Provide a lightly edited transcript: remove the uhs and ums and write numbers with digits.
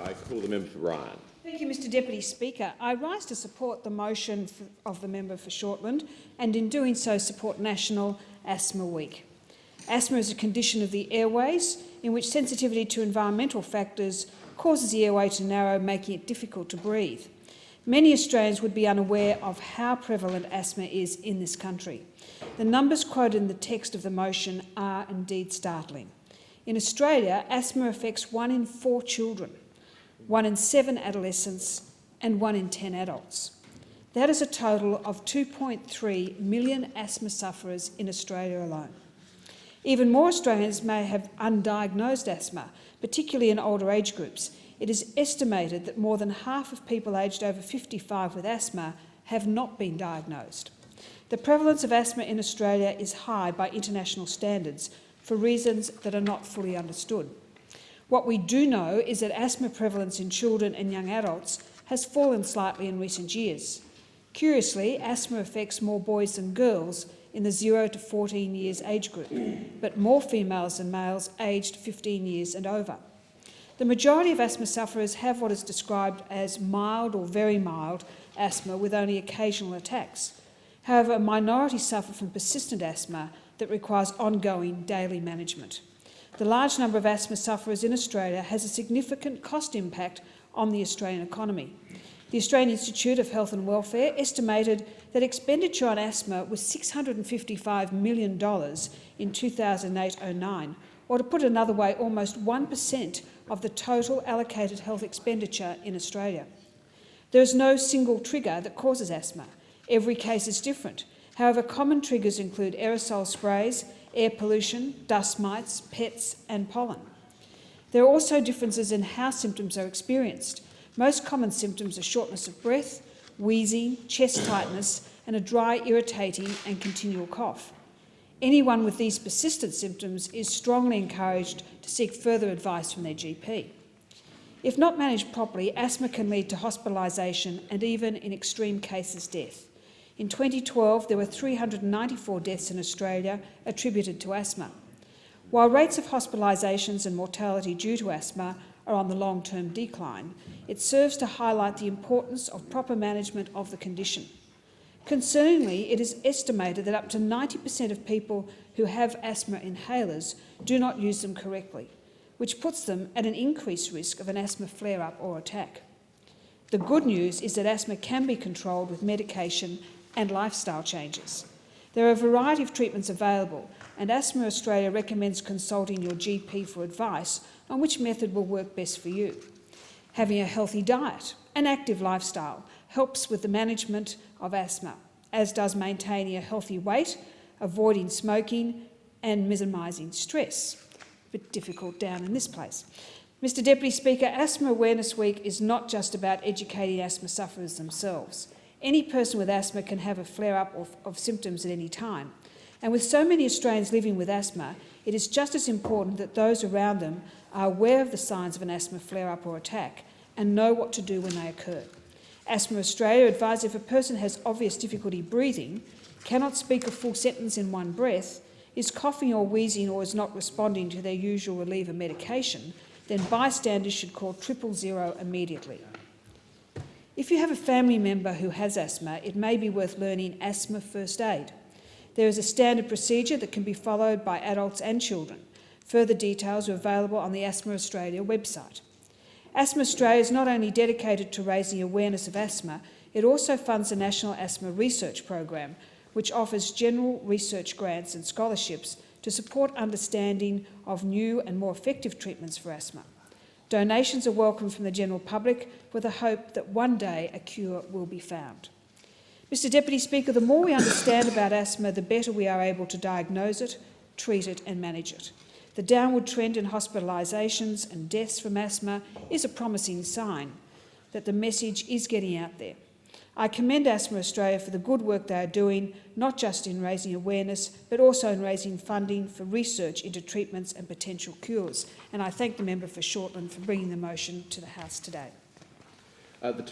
I call the member for Ryan. Thank you, Mr Deputy Speaker. I rise to support the motion of the member for Shortland and in doing so support National Asthma Week. Asthma is a condition of the airways in which sensitivity to environmental factors causes the airway to narrow, making it difficult to breathe. Many Australians would be unaware of how prevalent asthma is in this country. The numbers quoted in the text of the motion are indeed startling. In Australia, asthma affects 1 in 4 children, 1 in 7 adolescents and 1 in 10 adults. That is a total of 2.3 million asthma sufferers in Australia alone. Even more Australians may have undiagnosed asthma, particularly in older age groups. It is estimated that more than half of people aged over 55 with asthma have not been diagnosed. The prevalence of asthma in Australia is high by international standards for reasons that are not fully understood. What we do know is that asthma prevalence in children and young adults has fallen slightly in recent years. Curiously, asthma affects more boys than girls in the 0 to 14 years age group, but more females than males aged 15 years and over. The majority of asthma sufferers have what is described as mild or very mild asthma with only occasional attacks. However, a minority suffer from persistent asthma that requires ongoing daily management. The large number of asthma sufferers in Australia has a significant cost impact on the Australian economy. The Australian Institute of Health and Welfare estimated that expenditure on asthma was $655 million in 2008-09, or to put it another way, almost 1% of the total allocated health expenditure in Australia. There is no single trigger that causes asthma. Every case is different. However, common triggers include aerosol sprays, air pollution, dust mites, pets and pollen. There are also differences in how symptoms are experienced. Most common symptoms are shortness of breath, wheezing, chest tightness and a dry, irritating and continual cough. Anyone with these persistent symptoms is strongly encouraged to seek further advice from their GP. If not managed properly, asthma can lead to hospitalisation and even, in extreme cases, death. In 2012, there were 394 deaths in Australia attributed to asthma. While rates of hospitalisations and mortality due to asthma are on the long-term decline, it serves to highlight the importance of proper management of the condition. Concerningly, it is estimated that up to 90% of people who have asthma inhalers do not use them correctly, which puts them at an increased risk of an asthma flare-up or attack. The good news is that asthma can be controlled with medication and lifestyle changes. There are a variety of treatments available, and Asthma Australia recommends consulting your GP for advice on which method will work best for you. Having a healthy diet and active lifestyle helps with the management of asthma, as does maintaining a healthy weight, avoiding smoking and minimising stress. A bit difficult down in this place. Mr Deputy Speaker, Asthma Awareness Week is not just about educating asthma sufferers themselves. Any person with asthma can have a flare-up of symptoms at any time. And with so many Australians living with asthma, it is just as important that those around them are aware of the signs of an asthma flare-up or attack and know what to do when they occur. Asthma Australia advises if a person has obvious difficulty breathing, cannot speak a full sentence in one breath, is coughing or wheezing or is not responding to their usual reliever medication, then bystanders should call 000 immediately. If you have a family member who has asthma, it may be worth learning asthma first aid. There is a standard procedure that can be followed by adults and children. Further details are available on the Asthma Australia website. Asthma Australia is not only dedicated to raising awareness of asthma, it also funds the National Asthma Research Program, which offers general research grants and scholarships to support understanding of new and more effective treatments for asthma. Donations are welcome from the general public with a hope that one day a cure will be found. Mr Deputy Speaker, the more we understand about asthma, the better we are able to diagnose it, treat it and manage it. The downward trend in hospitalisations and deaths from asthma is a promising sign that the message is getting out there. I commend Asthma Australia for the good work they are doing, not just in raising awareness, but also in raising funding for research into treatments and potential cures. And I thank the member for Shortland for bringing the motion to the House today. The